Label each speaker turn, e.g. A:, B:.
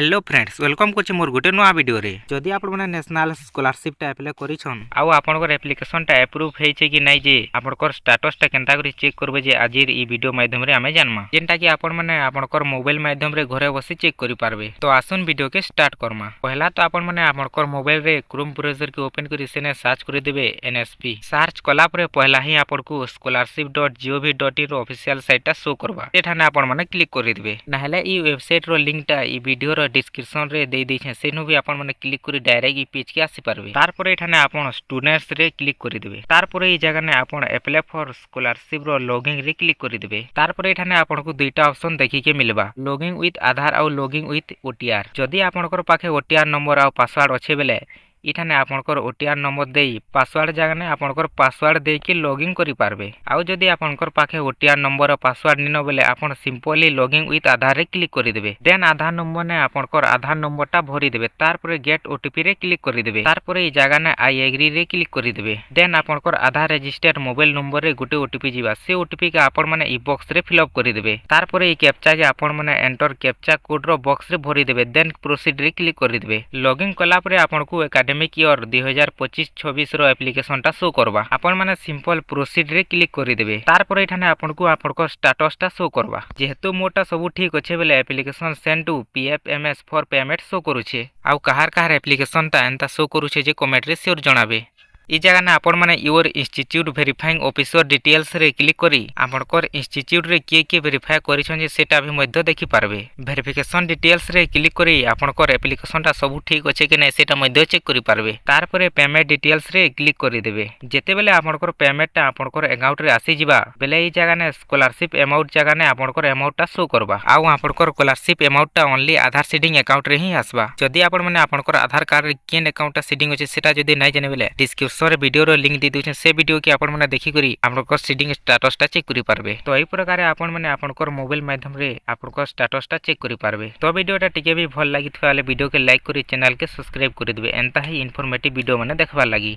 A: Hello friends welcome करछि मोर गुटे नुआ video रे। जदि आपण माने नेशनल स्कॉलरशिप टा अप्लाई करिछन आउ आपनकर एप्लीकेशन टा अप्रूव हे छै कि नै जे आपनकर स्टेटस टा केनता करी चेक करबे जे आज ई वीडियो माध्यम रे हमें जानमा जेनटा कि आपण माने आपनकर मोबाइल माध्यम रे घरे बसी चेक करि पारबे। तो आसुन वीडियो के स्टार्ट करमा। पहला तो आपण माने आपनकर मोबाइल रे क्रोम ब्राउज़र के ओपन करी सेने सर्च करि देबे एनएसपी। सर्च कला परे पहला ही आपनकु scholarship.gov.in रो ऑफिशियल साइट टा शो करबा। एठाने आपण माने क्लिक करि देबे। नहले ई वेबसाइट रो लिंक टा ई वीडियो रो डिस्क्रिप्शन रे दे दै छै सेनु भी आपण माने क्लिक करी डायरेक्ट ई पेज के आसी पारबे। तार परे एठाने आपण स्टूडेंट्स रे क्लिक करि देबे। तार परे ई जगह ने आपण अप्लाई फॉर स्कॉलरशिप रो लॉगिन रे क्लिक करि देबे। तार परे एठाने आपण को दुईटा ऑप्शन देखि के मिलबा लॉगिन विथ आधार और लॉगिन विथ ओटीआर। जदि आपनकर पाखे ओटीआर नंबर और पासवर्ड अच्छे बेले इठाने आपनकर ओटीआर नंबर देई पासवर्ड जगह ने आपनकर पासवर्ड दे के लॉगिन करि पारबे। आउ जदि आपनकर पाखे ओटीआर नंबर और पासवर्ड निनो बेले आपण सिंपली लॉगिन विथ आधार रे क्लिक करि देबे। देन आधार नंबर ने आपनकर आधार नंबर टा भरि देबे। तार परे गेट ओटीपी रे क्लिक करि देबे। तार परे ई जगह ने आई एग्री रे क्लिक करि देबे। देन आपनकर आधार रजिस्टर्ड मोबाइल नंबर रे गुटे ओटीपी जीवा से ओटीपी के आपण माने ई बॉक्स रे फिल अप करि देबे। तार परे ई कैप्चा के आपण माने एंटर कैप्चा कोड रो बॉक्स रे भरि देबे। देन प्रोसीड रे क्लिक करि देबे। लॉगिन कला परे आपनकु एकेडमिक ईयर 2025-26 रो एप्लीकेशन टा शो करबा। आपण माने सिंपल प्रोसीड रे क्लिक करि देबे। तार परे एठाने आपनकु आपनकर स्टेटस टा शो करबा। जेहेतु मोटा सब ठीक अछि बेले application send to PFMS for payment show करूछे। आउ कहार एप्लीकेशन टा एंता शो करूछे जे कमेंट रे श्योर जणाबे। ई जगह ने आपण माने your institute verifying officer details रे क्लिक करी आपनकर इंस्टीट्यूट रे के वेरीफाई करिछन जे सेटा भी मध्य देखि पारबे। वेरिफिकेशन डिटेल्स रे क्लिक करी आपनकर एप्लीकेशन टा सब ठीक अछि कि नै सेटा मध्य चेक करि पारबे। तार परे पेमेंट डिटेल्स रे क्लिक करि देबे। जेते बेले आपनकर पेमेंट टा आपनकर अकाउंट रे आसी जिबा बेले ई जगह ने स्कॉलरशिप अमाउंट जगह ने आपनकर अमाउंट टा शो करबा। आउ आपनकर स्कॉलरशिप अमाउंट टा ओनली आधार सीडिंग अकाउंट रे ही आसबा। जदि आपण माने आपनकर आधार कार्ड रे केन अकाउंट टा सीडिंग अछि सेटा जदि नै जाने बेले डिस्क्रिप्शन रे वीडियो रो लिंक दे दोछन से वीडियो के आपण माने देखि करी आपनकर सीडिंग स्टेटस टा चेक करि पारबे। तो एई प्रकार आपण माने आपनकर मोबाइल माध्यम रे आपनकर स्टेटस टा चेक करि पारबे। तो वीडियो टा टिके भी भल लागि थवाले वीडियो के लाइक करी चैनल के सब्सक्राइब करि देबे। एंता ही इन्फॉर्मेटिव वीडियो माने देखबा लागि।